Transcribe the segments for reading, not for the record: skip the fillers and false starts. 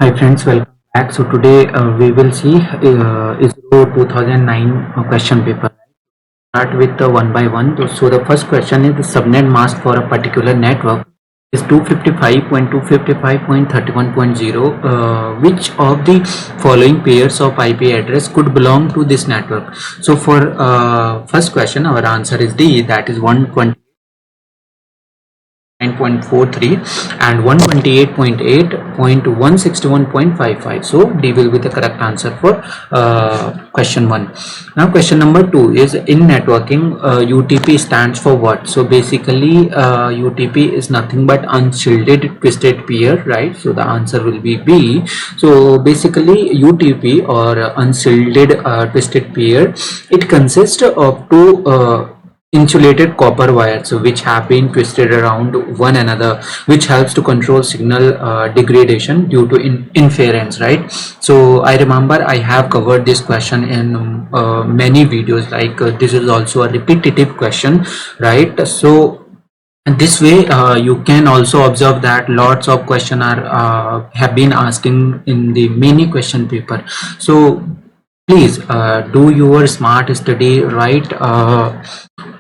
Hi friends, welcome back. So today we will see ISRO 2009 question paper. Start with the one by one. So the first question is the subnet mask for a particular network is 255.255.31.0. Which of the following pairs of IP address could belong to this network? So for first question, our answer is D. That is 129.43 and 128.8.161.55. So D will be the correct answer for question 1. Now question number 2 is in networking, UTP stands for what? So basically UTP is nothing but unshielded twisted pair, right? So the answer will be B. So basically UTP or unshielded twisted pair, it consists of two insulated copper wires which have been twisted around one another, which helps to control signal degradation due to interference, right? So I remember I have covered this question in many videos, like this is also a repetitive question, right? So this way you can also observe that lots of question are have been asking in the many question paper. So please do your smart study, right?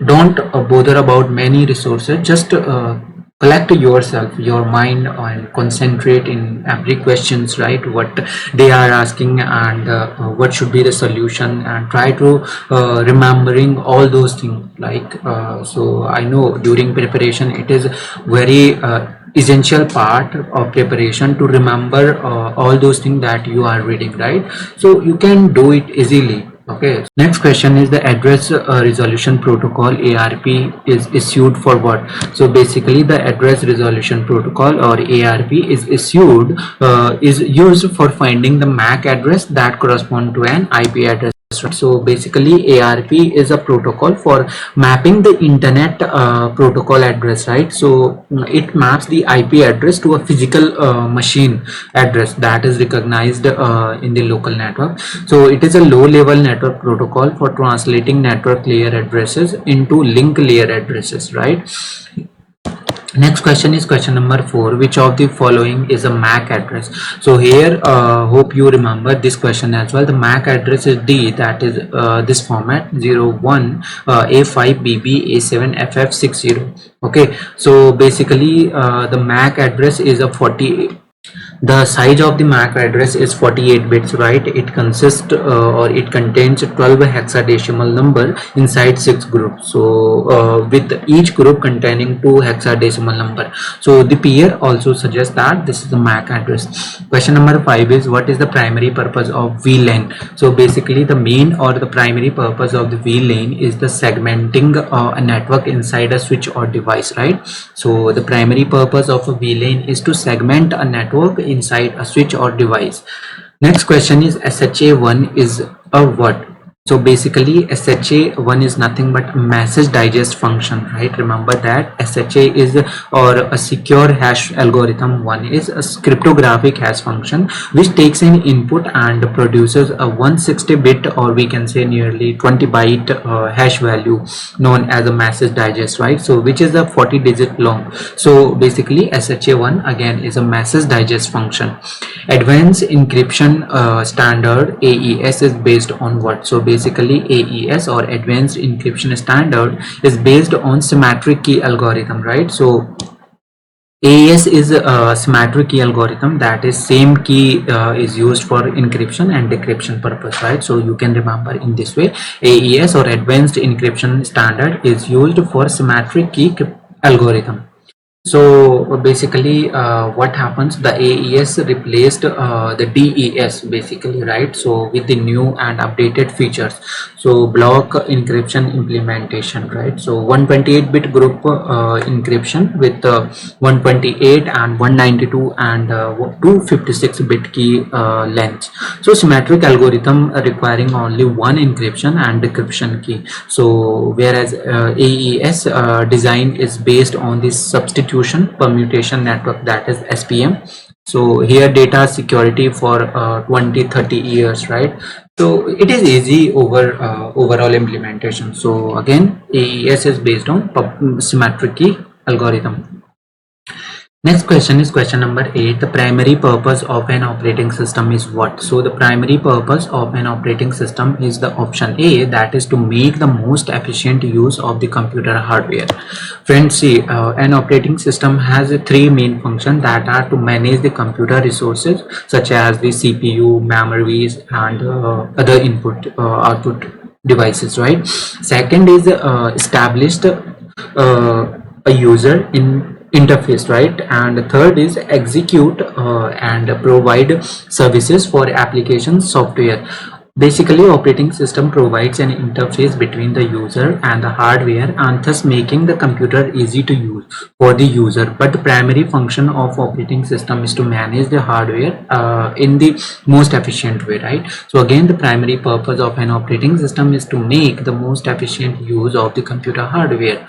Don't bother about many resources, just collect yourself, your mind, and concentrate in every questions, right? What they are asking and what should be the solution, and try to remembering all those things, like so I know during preparation it is very essential part of preparation to remember all those things that you are reading, right? So you can do it easily. Okay, next question is the address resolution protocol ARP is issued for what? So basically the address resolution protocol or ARP is issued is used for finding the MAC address that correspond to an IP address. So basically ARP is a protocol for mapping the internet protocol address, right? So it maps the IP address to a physical machine address that is recognized in the local network. So it is a low level network protocol for translating network layer addresses into link layer addresses, right? Next question is question number 4. Which of the following is a MAC address? So here hope you remember this question as well. The MAC address is D, that is this format 01 A5BB A7FF60. Okay, so basically the MAC address is a 40. The size of the MAC address is 48 bits, right? It consists or it contains 12 hexadecimal number inside 6 groups. So with each group containing 2 hexadecimal number. So the peer also suggests that this is the MAC address. Question number 5 is what is the primary purpose of VLAN? So basically the main or the primary purpose of the VLAN is the segmenting a network inside a switch or device, right? So the primary purpose of a VLAN is to segment a network inside a switch or device. Next question is SHA-1 is a what? So basically SHA-1 is nothing but message digest function, right? Remember that SHA is or a secure hash algorithm. One is a cryptographic hash function which takes an input and produces a 160-bit or we can say nearly 20-byte hash value known as a message digest, right? So which is a 40-digit long. So basically SHA-1 again is a message digest function. Advanced encryption standard AES is based on what? So basically AES or advanced encryption standard is based on symmetric key algorithm, right? So AES is a symmetric key algorithm, that is same key is used for encryption and decryption purpose, right? So you can remember in this way, AES or advanced encryption standard is used for symmetric key algorithm. So basically what happens, the AES replaced the DES basically, right? So with the new and updated features, so block encryption implementation, right? So 128-bit group encryption with 128 and 192 and 256-bit key length. So symmetric algorithm requiring only one encryption and decryption key. So whereas AES design is based on this substitution permutation network, that is SPM. So here data security for 20-30 years, right? So it is easy over overall implementation. So again AES is based on symmetric key algorithm. Next question is question number 8. The primary purpose of an operating system is what? So the primary purpose of an operating system is the option A, that is to make the most efficient use of the computer hardware. Friends, see, an operating system has three main functions that are to manage the computer resources such as the CPU, memories, and other input output devices, right? Second is established a user in interface, right? And the third is execute and provide services for application software. Basically, operating system provides an interface between the user and the hardware, and thus making the computer easy to use for the user. But the primary function of operating system is to manage the hardware in the most efficient way, right? So again, the primary purpose of an operating system is to make the most efficient use of the computer hardware.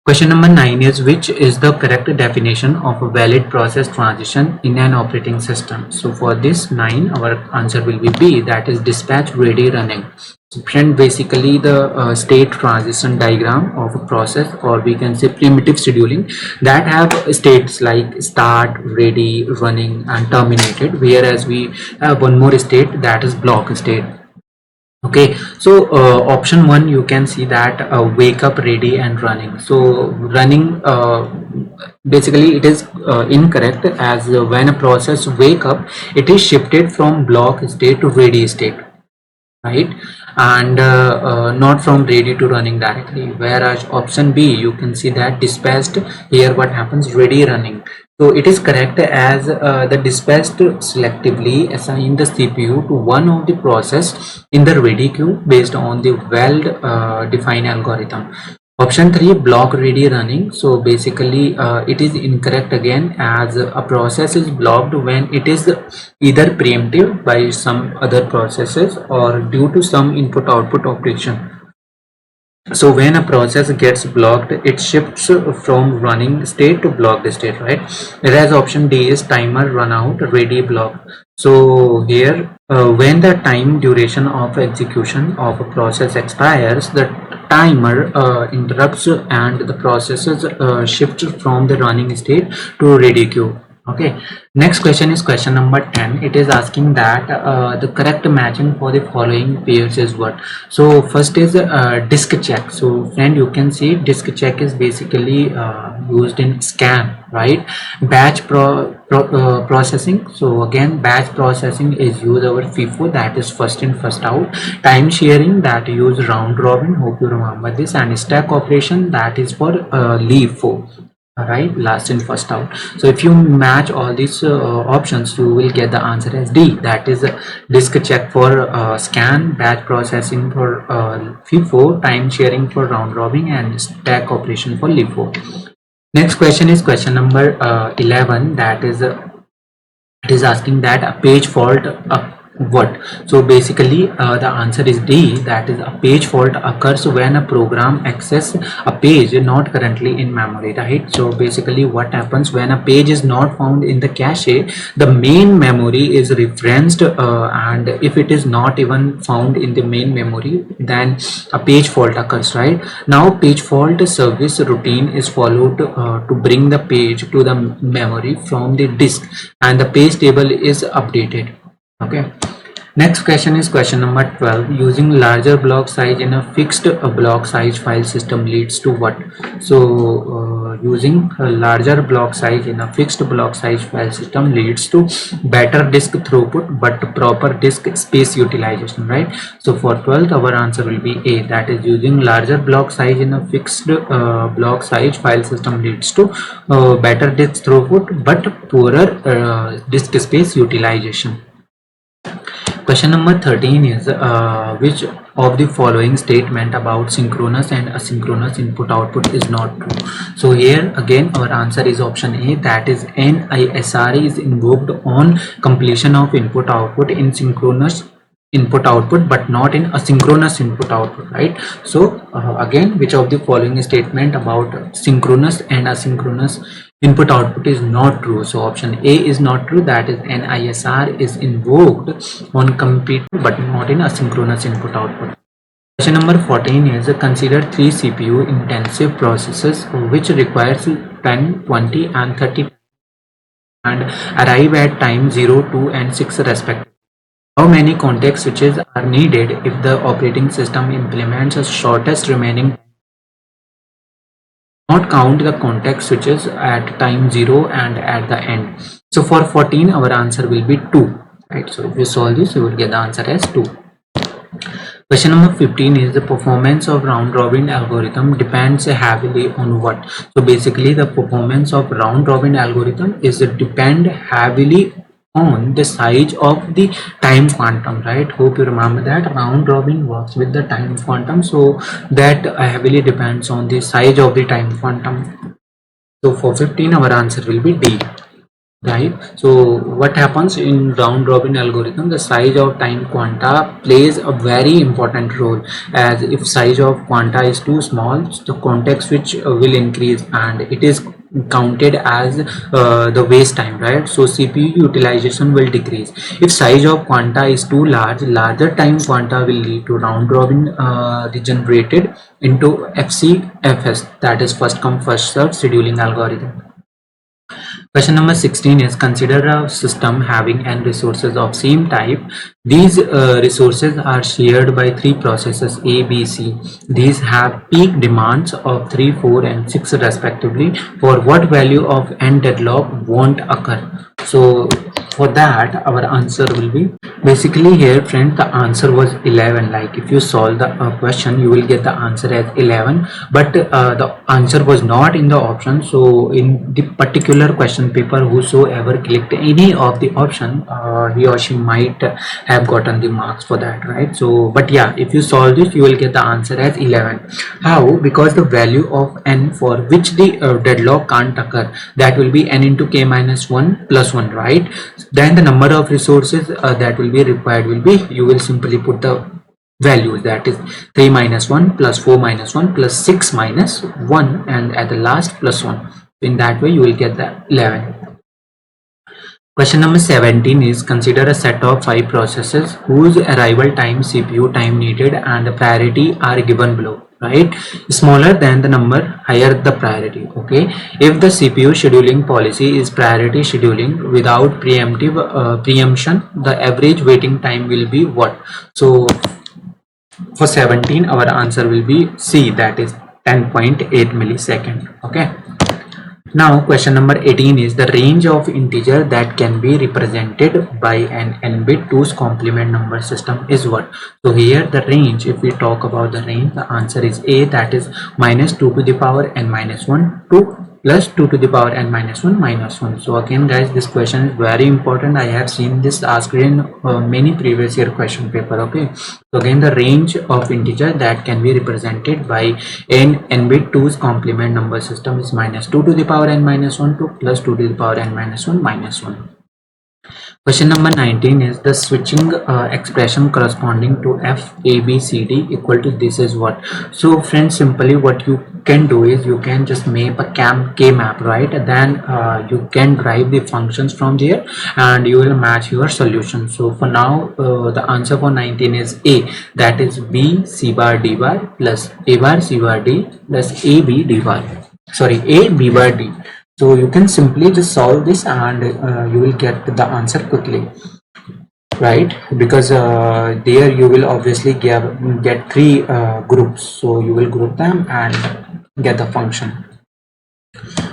Question number 9 is, which is the correct definition of a valid process transition in an operating system? So for this 9, our answer will be B, that is dispatch ready running. So friend, basically the state transition diagram of a process, or we can say primitive scheduling, that have states like start, ready, running, and terminated, whereas we have one more state, that is block state. Okay, so option 1, you can see that wake up, ready, and running. So running, basically it is incorrect, as when a process wake up, it is shifted from block state to ready state, right? And not from ready to running directly. Whereas option B, you can see that dispatched, here what happens, ready running. So it is correct, as the dispatched selectively assign the CPU to one of the process in the ready queue based on the well defined algorithm. Option 3, block ready running. So basically it is incorrect again, as a process is blocked when it is either preemptive by some other processes or due to some input output operation. So when a process gets blocked, it shifts from running state to blocked state, right? Whereas option D is timer run out, ready block. So here, when the time duration of execution of a process expires, the timer interrupts and the processes shift from the running state to ready queue. Okay, next question is question number 10. It is asking that the correct matching for the following pairs is what? So first is disk check. So friend, you can see disk check is basically used in scan, right? Batch processing. So again, batch processing is used over FIFO, that is first in first out. Time sharing, that use round robin, hope you remember this. And stack operation, that is for LIFO, right? Last in first out. So if you match all these options, you will get the answer as D, that is disk check for scan, batch processing for FIFO, time sharing for round robin, and stack operation for LIFO. Next question is question number 11, that is it is asking that a page fault what? So basically the answer is D, that is a page fault occurs when a program access a page not currently in memory, right? So basically what happens when a page is not found in the cache, the main memory is referenced, and if it is not even found in the main memory, then a page fault occurs, right? Now page fault service routine is followed to bring the page to the memory from the disk, and the page table is updated. Okay, next question is question number 12. Using larger block size in a fixed block size file system leads to what? So using a larger block size in a fixed block size file system leads to better disk throughput but proper disk space utilization, right? So for 12th, our answer will be A, that is using larger block size in a fixed block size file system leads to better disk throughput but poorer disk space utilization. Question number 13 is which of the following statement about synchronous and asynchronous input output is not true? So here again our answer is option A, that is NISRO is invoked on completion of input output in synchronous input output but not in asynchronous input output, right? So again, which of the following statement about synchronous and asynchronous input output is not true? So option A is not true, that is NISRO is invoked on complete but not in asynchronous input output. Question number 14 is consider 3 CPU intensive processes which requires 10, 20 and 30 and arrive at time 0, 2 and 6 respectively. How many context switches are needed if the operating system implements a shortest remaining? Not count the context switches at time 0 and at the end. So for 14 our answer will be 2, right? So if you solve this you will get the answer as 2. Question number 15 is the performance of round robin algorithm depends heavily on what? So basically the performance of round robin algorithm is depend heavily on the size of the time quantum, right? Hope you remember that round robin works with the time quantum, so that heavily depends on the size of the time quantum. So for 15 our answer will be D, right? So what happens in round robin algorithm, the size of time quanta plays a very important role, as if size of quanta is too small the context switch will increase and it is counted as the waste time, right? So CPU utilization will decrease. If size of quanta is too large, larger time quanta will lead to round robin degenerated into FCFS, that is first come first served scheduling algorithm. Question number 16 is consider a system having n resources of same type. These resources are shared by three processes A, B, C. These have peak demands of 3, 4 and 6 respectively. For what value of n deadlock won't occur? So for that our answer will be, basically here friend the answer was 11. Like if you solve the question you will get the answer as 11, but the answer was not in the option. So in the particular question paper whosoever clicked any of the option he or she might have gotten the marks for that, right? So but yeah, if you solve this you will get the answer as 11. How? Because the value of n for which the deadlock can't occur, that will be n into k minus 1 plus 1, right? Then the number of resources that will be required will be, you will simply put the values, that is 3 minus 1 plus 4 minus 1 plus 6 minus 1 and at the last plus 1. In that way you will get the 11. Question number 17 is consider a set of 5 processes whose arrival time, CPU time needed and the priority are given below, right? Smaller than the number, higher the priority. Okay, if the CPU scheduling policy is priority scheduling without preemption, the average waiting time will be what? So for 17 our answer will be C, that is 10.8 millisecond. Okay. Now question number 18 is the range of integer that can be represented by an n-bit 2's complement number system is what? So here the range, if we talk about the range, the answer is A, that is minus 2 to the power n minus 1 to plus 2 to the power n minus 1 minus 1. So again guys, this question is very important. I have seen this asked in many previous year question paper. Okay, so again the range of integer that can be represented by an n-bit 2's complement number system is minus 2 to the power n minus 1 to plus 2 to the power n minus 1 minus 1. Question number 19 is the switching expression corresponding to f a b c d equal to this is what? So friends, simply what you can do is you can just make a k map, right? Then you can derive the functions from there and you will match your solution. So for now the answer for 19 is A, that is b c bar d bar plus a bar c bar d plus a b d bar, sorry, a b bar d. So you can simply just solve this and you will get the answer quickly, right? Because there you will obviously get three groups, so you will group them and get the function.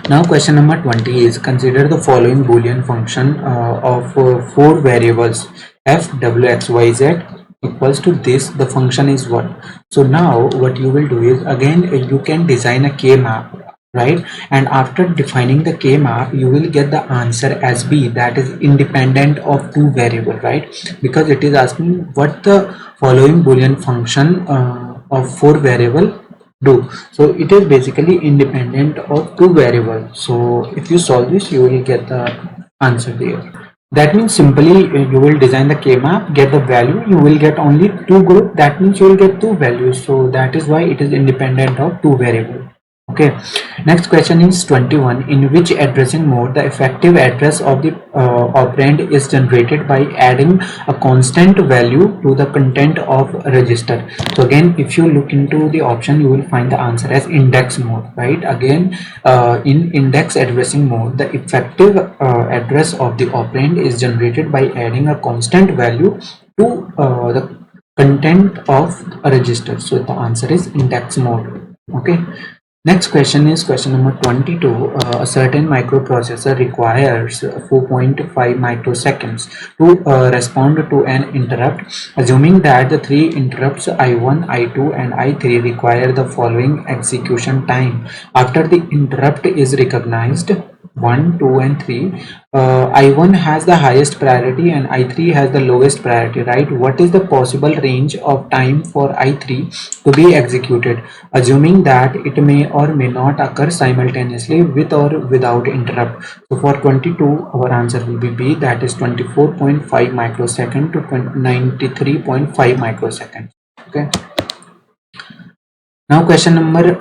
Now question number 20 is consider the following boolean function of 4 variables f, w, x, y, z equals to this. The function is what? So now what you will do is, again you can design a k map, right? And after defining the k map you will get the answer as B, that is independent of 2 variable, right? Because it is asking what the following boolean function of 4 variable do. So it is basically independent of 2 variables. So if you solve this you will get the answer there. That means simply you will design the k map, get the value, you will get only 2 group, that means you will get 2 values. So that is why it is independent of 2 variables. Okay, next question is 21. In which addressing mode the effective address of the operand is generated by adding a constant value to the content of a register? So again, if you look into the option, you will find the answer as index mode, right? Again, in index addressing mode, the effective address of the operand is generated by adding a constant value to the content of a register. So the answer is index mode. Okay. Next question is question number 22. A certain microprocessor requires 4.5 microseconds to respond to an interrupt. Assuming that the three interrupts I1, I2 and I3 require the following execution time. After the interrupt is recognized, 1, 2 and 3, I1 has the highest priority and I3 has the lowest priority, right? What is the possible range of time for I3 to be executed, assuming that it may or may not occur simultaneously with or without interrupt? So for 22, our answer will be B, that is 24.5 microsecond to 93.5 microseconds. Okay. Now question number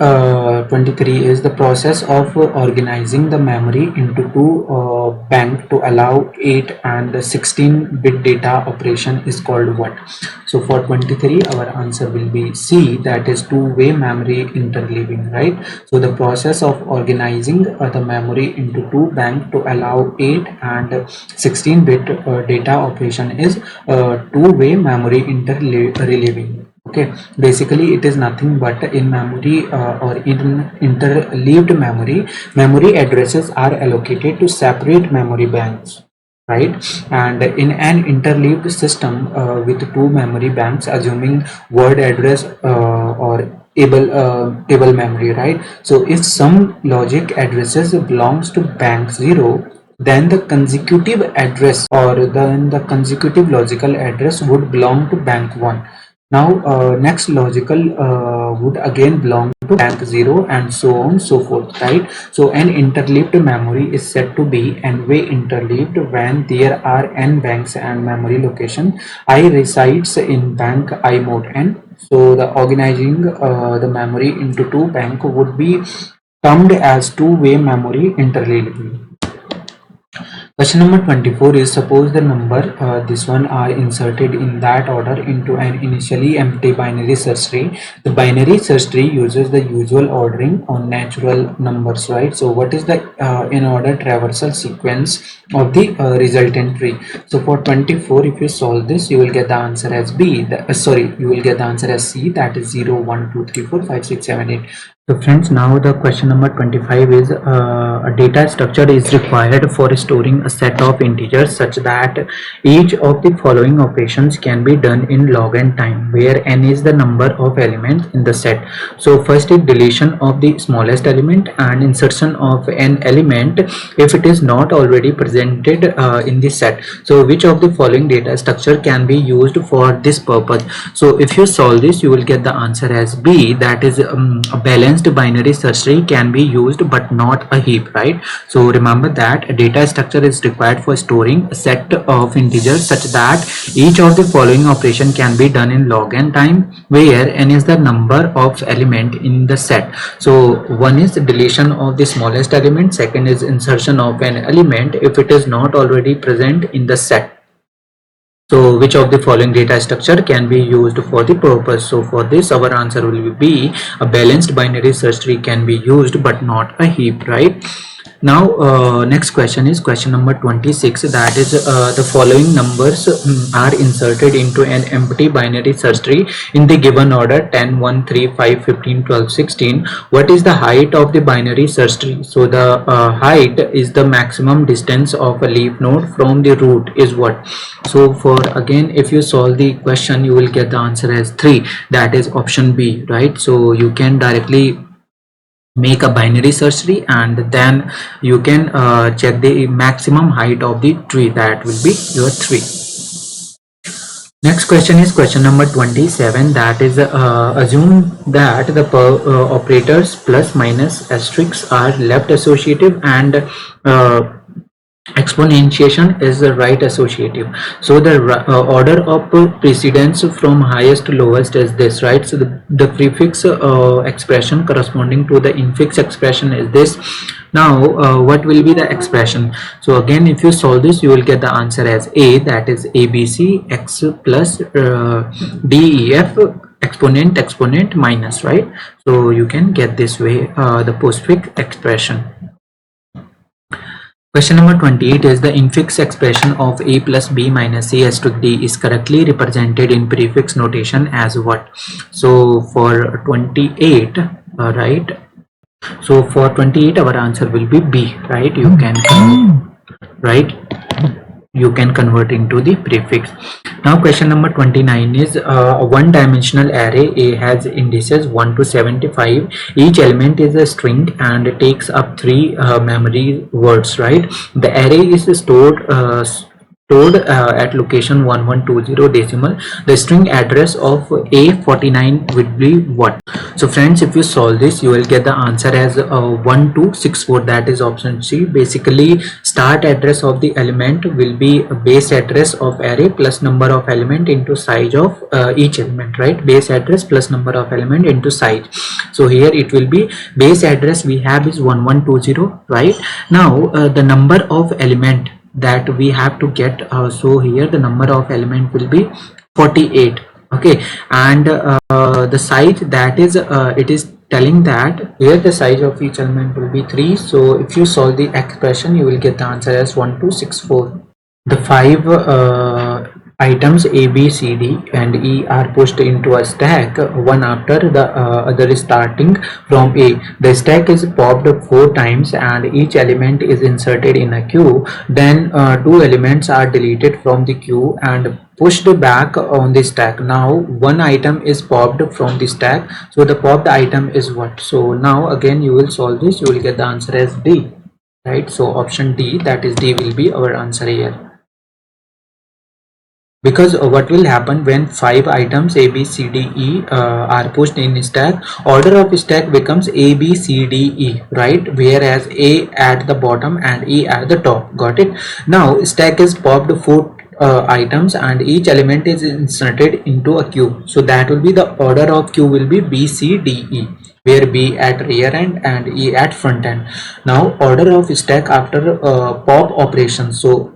23 is the process of organizing the memory into two bank to allow 8 and 16-bit data operation is called what? So for 23, our answer will be C, that is two-way memory interleaving, right? So the process of organizing the memory into two bank to allow 8 and 16-bit data operation is two-way memory interleaving. Okay, basically it is nothing but in memory or in interleaved memory addresses are allocated to separate memory banks, right? And in an interleaved system with two memory banks, assuming word address or able memory, right? So if some logic addresses belongs to bank 0, then the consecutive address or then the consecutive logical address would belong to bank 1. Now next logical would again belong to bank 0 and so on so forth, right? So an interleaved memory is said to be n-way interleaved when there are n banks and memory location I resides in bank I mode n. So the organizing the memory into two bank would be termed as two-way memory interleaving. Question number 24 is, suppose the number this one are inserted in that order into an initially empty binary search tree. The binary search tree uses the usual ordering on natural numbers, right? So what is the in order traversal sequence of the resultant tree? So for 24, if you solve this, you will get the answer as B. You will get the answer as C, that is 0, 1, 2, 3, 4, 5, 6, 7, 8. So friends, now the question number 25 is a data structure is required for storing a set of integers such that each of the following operations can be done in log n time, where n is the number of elements in the set. So first is deletion of the smallest element and insertion of an element if it is not already presented in the set. So which of the following data structure can be used for this purpose? So if you solve this, you will get the answer as B, that is a balanced binary search tree can be used but not a heap, right? So remember that a data structure is required for storing a set of integers such that each of the following operation can be done in log n time, where n is the number of element in the set. So one is deletion of the smallest element, second is insertion of an element if it is not already present in the set. So which of the following data structure can be used for the purpose? So for this, our answer will be a balanced binary search tree can be used but not a heap, right? Now next question is question number 26, that is the following numbers are inserted into an empty binary search tree in the given order 10, 1, 3, 5, 15, 12, 16. What is the height of the binary search tree? So the height is the maximum distance of a leaf node from the root is what? So for again, if you solve the question, you will get the answer as 3, that is option B, right? So you can directly make a binary search tree and then you can check the maximum height of the tree, that will be your 3. Next question is question number 27, that is assume that the operators plus minus asterisks are left associative and Exponentiation is the right associative. So the order of precedence from highest to lowest is this, right? So the prefix expression corresponding to the infix expression is this. Now what will be the expression? So again, if you solve this, you will get the answer as A, that is ABC x plus DEF exponent minus, right? So you can get this way the postfix expression. Question number 28 is the infix expression of a plus b minus c asterisk d is correctly represented in prefix notation as what? So for 28, right? So for 28, our answer will be B, right? You can right? You can convert into the prefix. Now question number 29 is a one-dimensional array A has indices 1 to 75. Each element is a string and takes up 3 memory words, right? The array is stored at location 1120 decimal. The string address of A49 would be what? So friends, if you solve this, you will get the answer as 1264, that is option C. Basically, start address of the element will be base address of array plus number of element into size of each element, right? Base address plus number of element into size. So here it will be base address we have is 1120, right? Now the number of element that we have to get, so here the number of element will be 48, okay, and the size, that is it is telling that here the size of each element will be 3. So if you solve the expression, you will get the answer as 1264. The 5 items A, B, C, D and E are pushed into a stack, one after the other starting from A. The stack is popped 4 times and each element is inserted in a queue. Then 2 elements are deleted from the queue and pushed back on the stack. Now one item is popped from the stack. So the popped item is what? So now again you will solve this, you will get the answer as D, right? So option D, that is D, will be our answer here. Because what will happen when 5 items A, B, C, D, E are pushed in stack, order of stack becomes A, B, C, D, E, right? Whereas A at the bottom and E at the top. Got it? Now stack is popped 4 items and each element is inserted into a queue. So that will be the order of queue will be B, C, D, E, where B at rear end and E at front end. Now order of stack after pop operation. So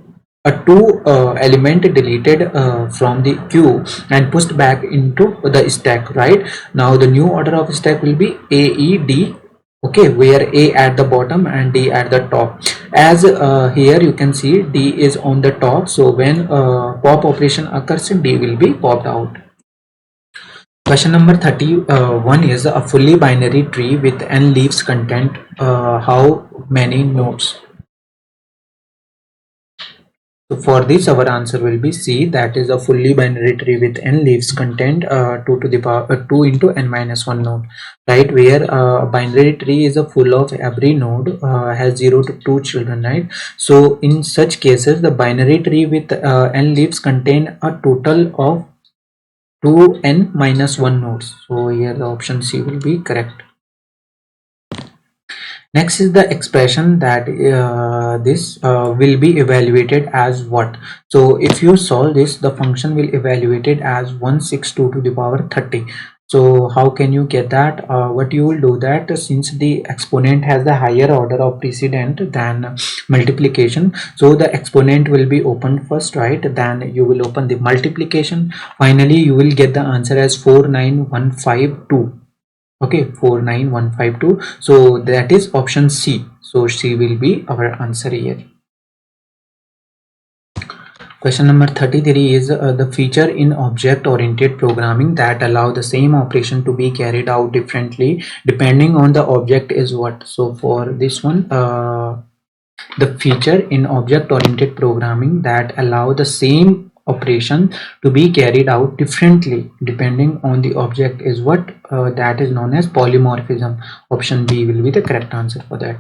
a 2 element deleted from the queue and pushed back into the stack, right? Now the new order of stack will be A, E, D, okay, where A at the bottom and D at the top. As here you can see D is on the top, so when pop operation occurs, D will be popped out. Question number 31 is a fully binary tree with n leaves content how many nodes? So for this our answer will be C, that is a fully binary tree with n leaves content 2 to the power 2 into n minus 1 node, right? Where a binary tree is a full of every node has 0 to 2 children, right? So in such cases the binary tree with n leaves contain a total of 2n minus 1 nodes. So here the option C will be correct. Next is the expression that this will be evaluated as what? So if you solve this, the function will evaluated as 162 to the power 30. So how can you get that? What you will do that, since the exponent has the higher order of precedent than multiplication, so the exponent will be opened first, right? Then you will open the multiplication. Finally you will get the answer as 49152. Okay, 49152. So that is option C. So C will be our answer here. Question number 33 is the feature in object oriented programming that allow the same operation to be carried out differently depending on the object is what? So for this one, the feature in object oriented programming that allow the same operation to be carried out differently depending on the object is what? That is known as polymorphism. Option B will be the correct answer for that.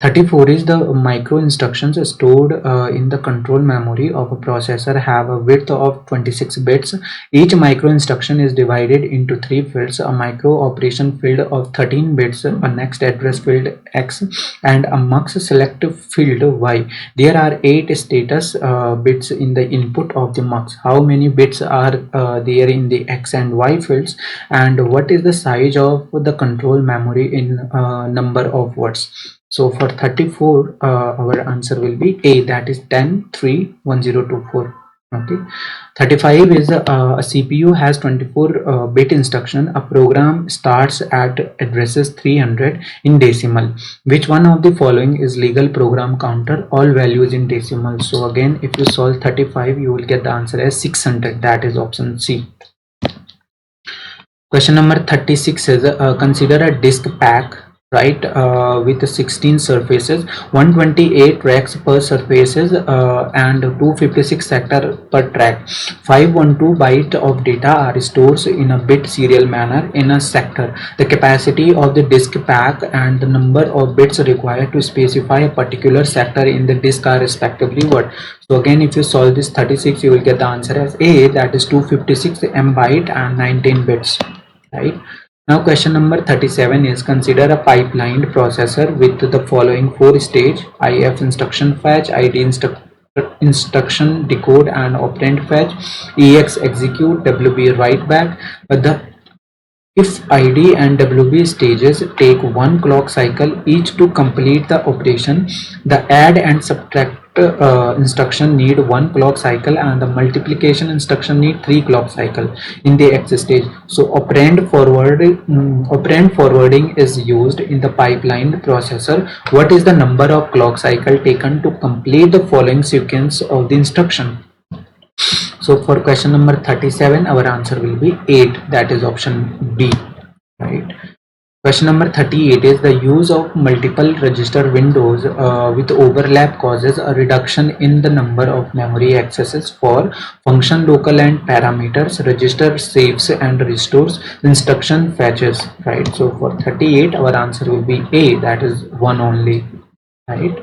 34 is the micro instructions stored in the control memory of a processor have a width of 26 bits. Each micro instruction is divided into 3 fields: a micro operation field of 13 bits, a next address field X, and a mux select field Y. There are 8 status bits in the input of the mux. How many bits are there in the X and Y fields, and what is the size of the control memory in number of words? So for 34, our answer will be A, that is 10, 3, 1024. Okay. 35 is a CPU has 24 bit instruction. A program starts at addresses 300 in decimal. Which one of the following is legal program counter? All values in decimal. So again, if you solve 35, you will get the answer as 600. That is option C. Question number 36 is consider a disk pack, right, with 16 surfaces, 128 tracks per surfaces, and 256 sector per track. 512 byte of data are stored in a bit serial manner in a sector. The capacity of the disk pack and the number of bits required to specify a particular sector in the disk are respectively what? So again, if you solve this 36, you will get the answer as A, that is 256 M byte and 19 bits. Right. Now question number 37 is consider a pipelined processor with the following 4 stage: IF instruction fetch, ID instruction decode and operand fetch, EX execute, WB write back. If ID and WB stages take 1 clock cycle each to complete the operation, the add and subtract instruction need 1 clock cycle and the multiplication instruction need 3 clock cycle in the X stage. So operand forwarding is used in the pipeline processor. What is the number of clock cycle taken to complete the following sequence of the instruction? So for question number 37, our answer will be 8, that is option B, right? Question number 38 is the use of multiple register windows with overlap causes a reduction in the number of memory accesses for function local and parameters, register saves and restores, instruction fetches, right? So for 38, our answer will be A, that is 1 only, right?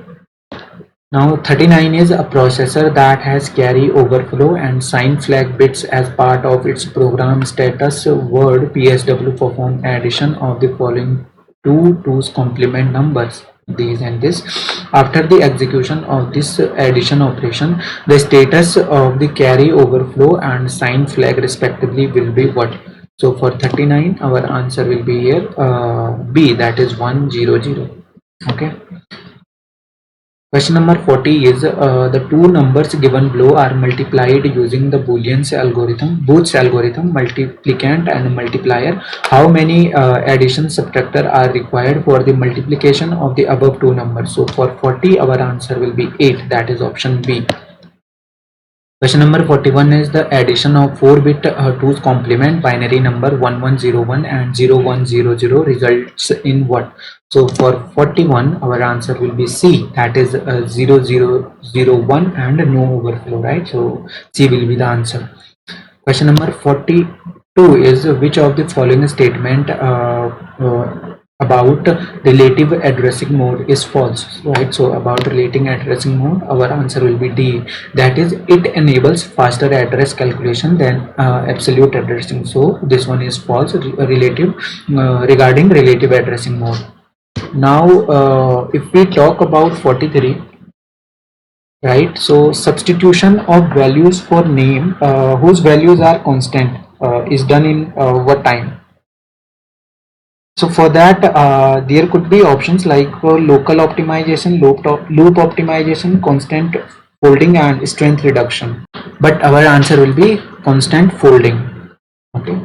Now 39 is a processor that has carry overflow and sign flag bits as part of its program status. Word PSW perform addition of the following two 2's complement numbers, these and this. After the execution of this addition operation, the status of the carry overflow and sign flag respectively will be what? So for 39, our answer will be here B, that is 100. Okay. Question number 40 is the two numbers given below are multiplied using the Boolean's algorithm, Booth's algorithm, multiplicand and multiplier. How many addition subtractor are required for the multiplication of the above two numbers? So for 40, our answer will be 8, that is option B. Question number 41 is the addition of 4-bit 2's complement binary number 1101 and 0100 results in what? So for 41, our answer will be C, that is 0001 and no overflow, right? So C will be the answer. Question number 42 is which of the following statement about relative addressing mode is false, right? So about relating addressing mode, our answer will be D, that is it enables faster address calculation than absolute addressing. So this one is false, relative regarding relative addressing mode. Now if we talk about 43, right, so substitution of values for name whose values are constant is done in what time? So for that there could be options like local optimization, loop optimization, constant folding and strength reduction, but our answer will be constant folding. Okay.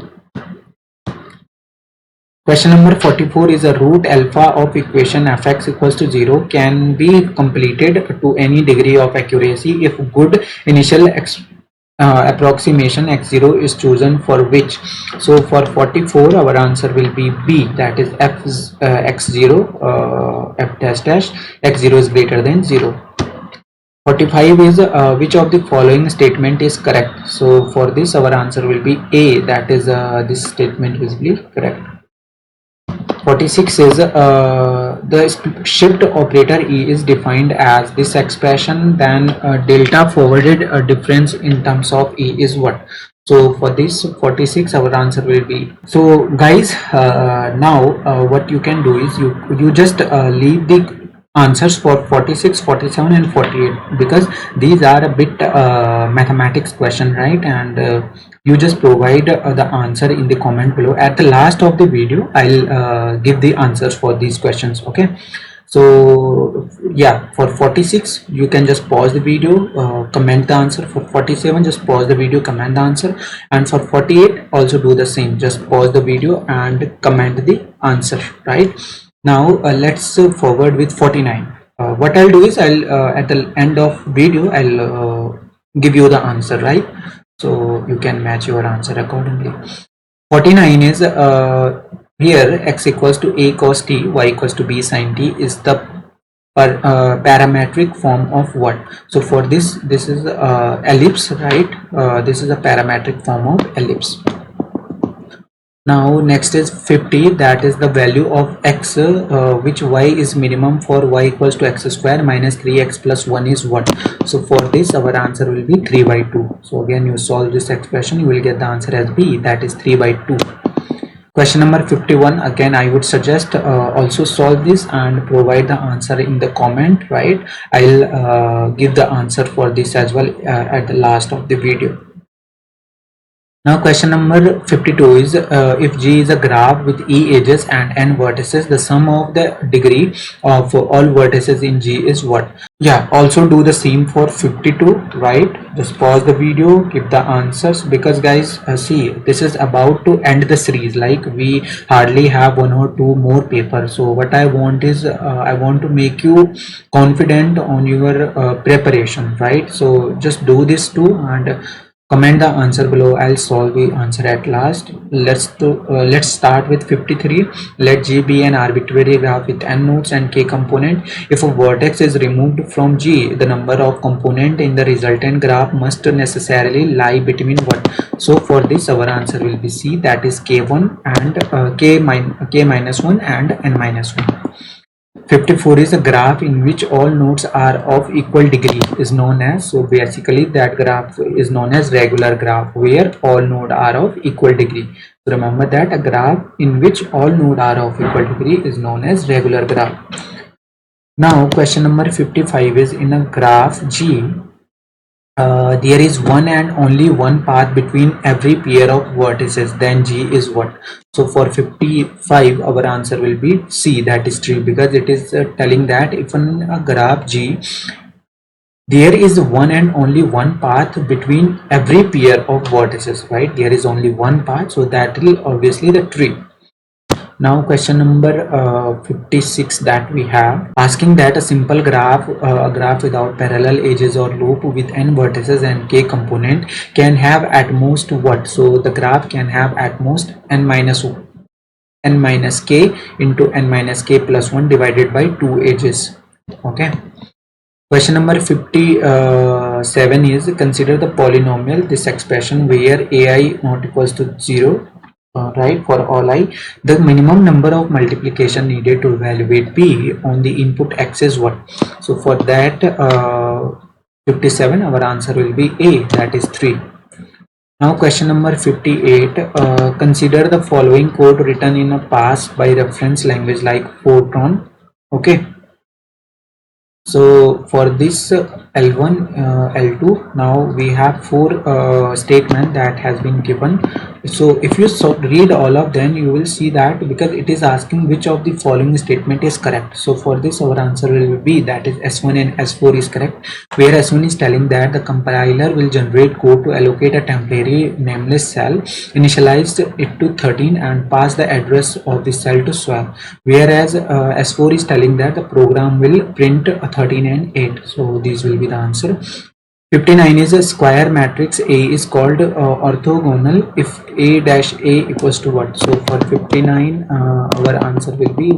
Question number 44 is a root alpha of equation fx equals to 0 can be completed to any degree of accuracy if good initial approximation x0 is chosen for which. So for 44, our answer will be B, that is f x0 f dash dash x0 is greater than 0. 45 is which of the following statement is correct? So for this, our answer will be A, that is this statement will be correct. 46 is the shift operator E is defined as this expression, then delta forwarded difference in terms of E is what? So for this 46 our answer will be. So guys, now what you can do is you just leave the answers for 46, 47 and 48, because these are a bit mathematics question, right? And you just provide the answer in the comment below. At the last of the video I'll give the answers for these questions. Okay, so yeah, for 46 you can just pause the video, comment the answer. For 47 just pause the video, comment the answer. And for 48 also do the same, just pause the video and comment the answer. Right now let's forward with 49. What I'll do is I'll at the end of video I'll give you the answer, right? So you can match your answer accordingly. 49 is here x equals to a cos t, y equals to b sin t is the parametric form of what? So for this is ellipse, right? This is a parametric form of ellipse. Now next is 50, that is the value of x which y is minimum for y equals to x square minus 3x plus 1 is what? So for this our answer will be 3 by 2. So again you solve this expression, you will get the answer as B, that is 3 by 2. Question number 51, again I would suggest also solve this and provide the answer in the comment, right? I'll give the answer for this as well at the last of the video. Now question number 52 is if G is a graph with E edges and N vertices, the sum of the degree of all vertices in G is what? Yeah, also do the same for 52, right? Just pause the video, give the answers, because guys see, this is about to end the series, like we hardly have 1 or 2 more papers. So what I want is I want to make you confident on your preparation, right? So just do this too and comment the answer below. I'll solve the answer at last. Let's start with 53. Let G be an arbitrary graph with n nodes and k component. If a vertex is removed from G, the number of component in the resultant graph must necessarily lie between what? So for this our answer will be C, that is k1 and k minus 1 and n minus 1. 54 is a graph in which all nodes are of equal degree is known as, so basically that graph is known as regular graph where all nodes are of equal degree. So remember that a graph in which all nodes are of equal degree is known as regular graph. Now question number 55 is in a graph G there is one and only one path between every pair of vertices, then G is what? So for 55 our answer will be C, that is tree, because it is telling that if in a graph G there is one and only one path between every pair of vertices, right? There is only one path, so that will obviously the tree. Now question number 56 that we have, asking that a simple graph, a graph without parallel edges or loop with n vertices and k component can have at most what? So the graph can have at most n minus k into n minus k plus 1 divided by 2 edges. Okay. Question number 57 is consider the polynomial, this expression where ai not equals to 0. Right, for all I, the minimum number of multiplication needed to evaluate p on the input x is what? So for that 57 our answer will be A, that is 3. Now question number 58, consider the following code written in a pass by reference language like Fortran. Okay, so for this L1 L2 now we have 4 statement that has been given. So if you read all of them, you will see that because it is asking which of the following statement is correct. So for this our answer will be, that is S1 and S4 is correct, where S1 is telling that the compiler will generate code to allocate a temporary nameless cell, initialize it to 13 and pass the address of the cell to swap, whereas S4 is telling that the program will print 13 and 8. So these will be the answer. 59 is a square matrix A is called orthogonal if A dash A equals to what? So for 59 our answer will be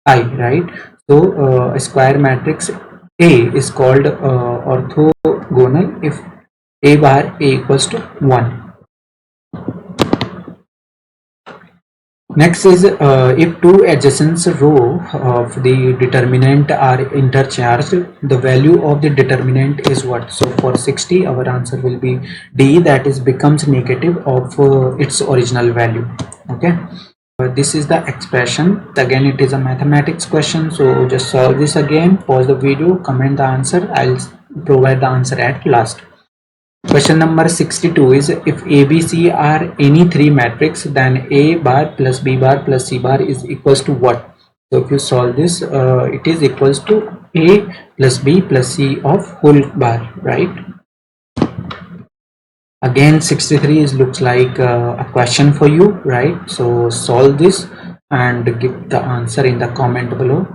I, right? So a square matrix A is called orthogonal if A bar A equals to 1. Next is if two adjacent row of the determinant are interchanged, the value of the determinant is what? So for 60 our answer will be D, that is becomes negative of its original value. Okay, this is the expression. Again it is a mathematics question, so just solve this again, pause the video, comment the answer. I'll provide the answer at last. Question number 62 is if ABC are any three matrix, then A bar plus B bar plus C bar is equals to what? So if you solve this, it is equals to A plus B plus C of whole bar, right? Again 63 is looks like a question for you, right? So solve this and give the answer in the comment below.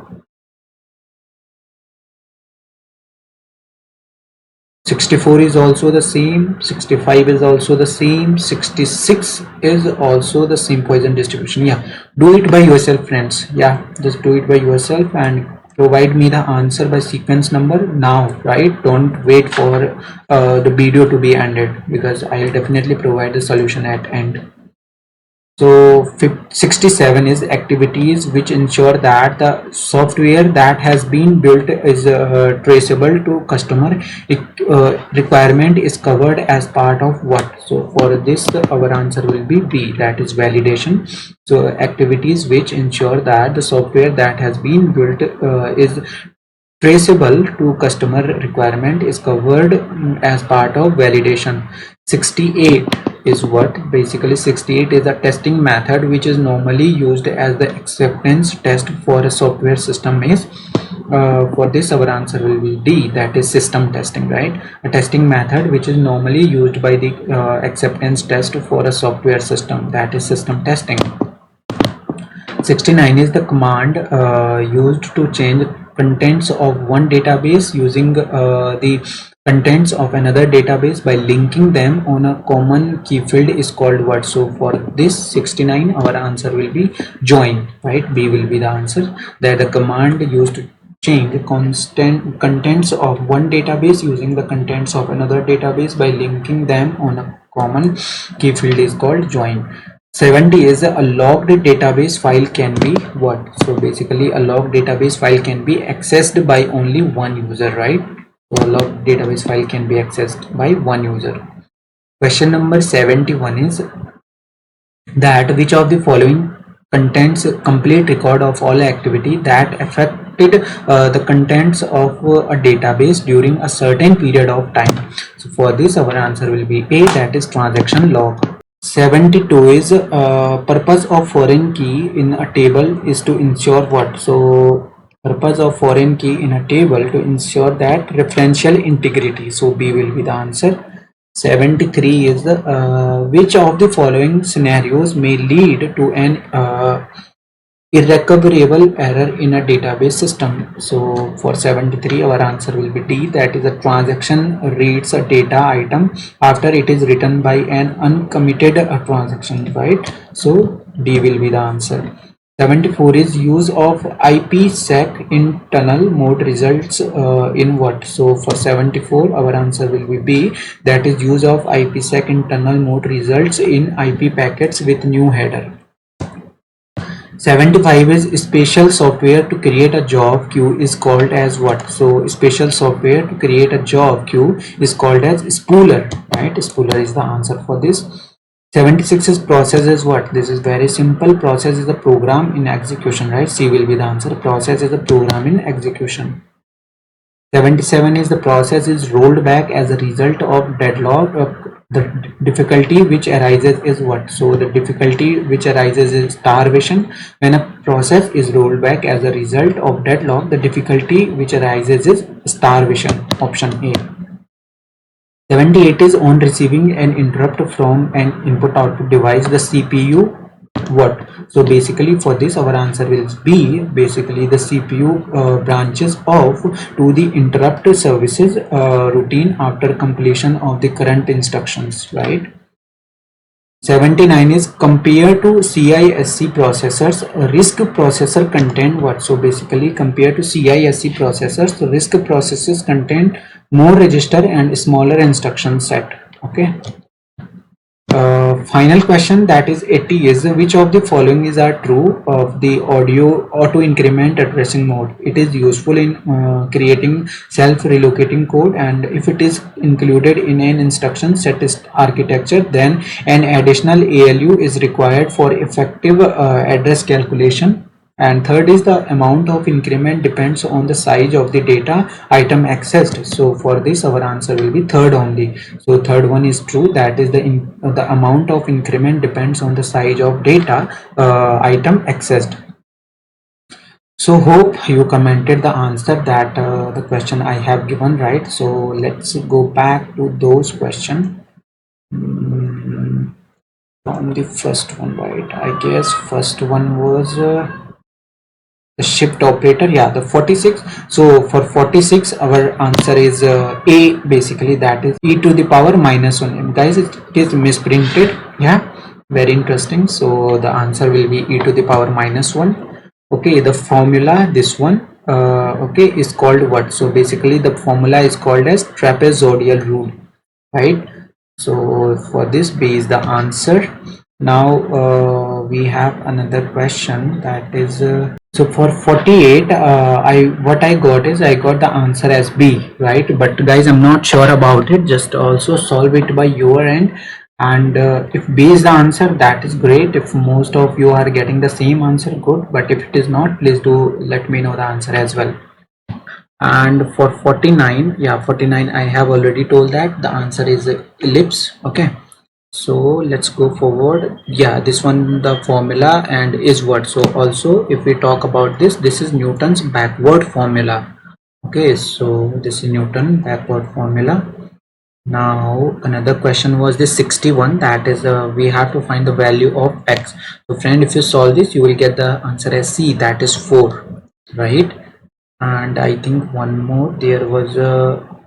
64 is also the same, 65 is also the same, 66 is also the same Poisson distribution. Yeah, do it by yourself friends. Yeah, just do it by yourself and provide me the answer by sequence number now, right? Don't wait for the video to be ended, because I'll definitely provide the solution at end. So 67 is activities which ensure that the software that has been built is traceable to customer requirement is covered as part of what? So for this our answer will be B, that is validation. So activities which ensure that the software that has been built is traceable to customer requirement is covered as part of validation. 68 is what? Basically 68 is a testing method which is normally used as the acceptance test for a software system is for this our answer will be D, that is system testing, right? A testing method which is normally used by the acceptance test for a software system, that is system testing. 69 is the command used to change contents of one database using the contents of another database by linking them on a common key field is called what? So for this 69 our answer will be join, right? B will be the answer. That the command used to change constant contents of one database using the contents of another database by linking them on a common key field is called join. 70 is a logged database file can be what? So basically a logged database file can be accessed by only one user, right? So a logged database file can be accessed by one user. Question number 71 is that which of the following contains a complete record of all activity that affected the contents of a database during a certain period of time. So for this our answer will be A, that is transaction log. 72 is purpose of foreign key in a table is to ensure what? So purpose of foreign key in a table to ensure that referential integrity. So B will be the answer. 73 is the which of the following scenarios may lead to an irrecoverable error in a database system. So for 73 our answer will be D, that is a transaction reads a data item after it is written by an uncommitted transaction, right? So D will be the answer. 74 is use of IPsec internal mode results in what? So for 74 our answer will be B, that is use of IPsec internal mode results in IP packets with new header. 75 is special software to create a job queue is called as what? So special software to create a job queue is called as spooler, right? Spooler is the answer for this. 76 is process is what? This is very simple. Process is a program in execution, right? C will be the answer. Process is a program in execution. 77 is the process is rolled back as a result of deadlock. The difficulty which arises is what? So the difficulty which arises is starvation. When a process is rolled back as a result of deadlock, the difficulty which arises is starvation, option A. 78 is on receiving an interrupt from an input output device, the CPU what? So basically for this our answer will be basically the CPU branches off to the interrupt services routine after completion of the current instructions, right? 79 is compared to CISC processors, RISC processor contain what? So basically compared to CISC processors, the RISC processors contain more register and smaller instruction set. Okay. Final question, that is 80, is which of the following is are true of the audio auto increment addressing mode? It is useful in creating self-relocating code, and if it is included in an instruction set architecture, then an additional ALU is required for effective address calculation. And third is the amount of increment depends on the size of the data item accessed. So for this our answer will be third only. So third one is true, that is the amount of increment depends on the size of data item accessed. So hope you commented the answer that the question I have given, right? So let's go back to those questions. From the first one, right? I guess first one was the shift operator, yeah, the 46. So for 46 our answer is A, basically, that is e to the power minus 1. Guys, it is misprinted, yeah, very interesting. So the answer will be e to the power minus 1. Okay, the formula, this one, okay, is called what? So basically the formula is called as trapezoidal rule, right? So for this B is the answer. Now we have another question, that is so for 48 what I got is I got the answer as B, right? But guys, I'm not sure about it, just also solve it by your end. And if B is the answer, that is great. If most of you are getting the same answer, good. But if it is not, please do let me know the answer as well. And for 49, yeah, 49 I have already told that the answer is ellipse. Okay, so let's go forward. Yeah, this one, the formula and is what? So also if we talk about this is Newton's backward formula. Okay, so this is Newton backward formula. Now another question was this 61, that is we have to find the value of x. So friend, if you solve this, you will get the answer as C, that is 4, right? And I think one more, there was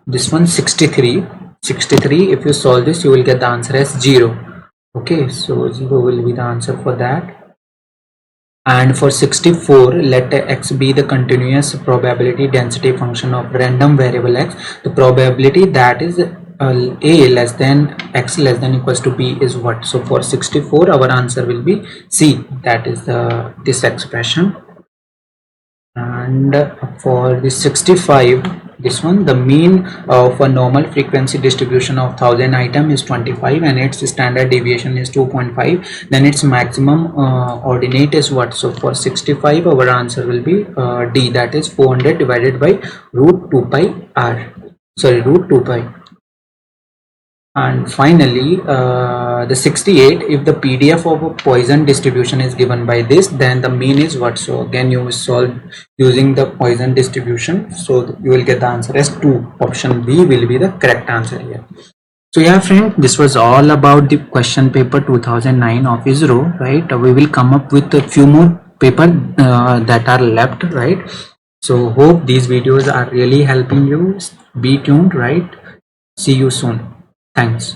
this one 63. If you solve this, you will get the answer as 0. Okay, so 0 will be the answer for that. And for 64, let x be the continuous probability density function of random variable x. The probability that is a less than x less than equals to b is what? So for 64 our answer will be C, that is this expression. And for the 65, this one, the mean of a normal frequency distribution of 1000 item is 25 and its standard deviation is 2.5, then its maximum ordinate is what? So for 65 our answer will be D, that is 400 divided by root 2 pi r, sorry, root 2 pi. And finally the 68, if the PDF of a Poisson distribution is given by this, then the mean is what? So again you will solve using the Poisson distribution, so you will get the answer as 2. Option B will be the correct answer here. So yeah friend, this was all about the question paper 2009 of ISRO, right? We will come up with a few more paper that are left, right? So hope these videos are really helping you. Be tuned, right? See you soon. Thanks.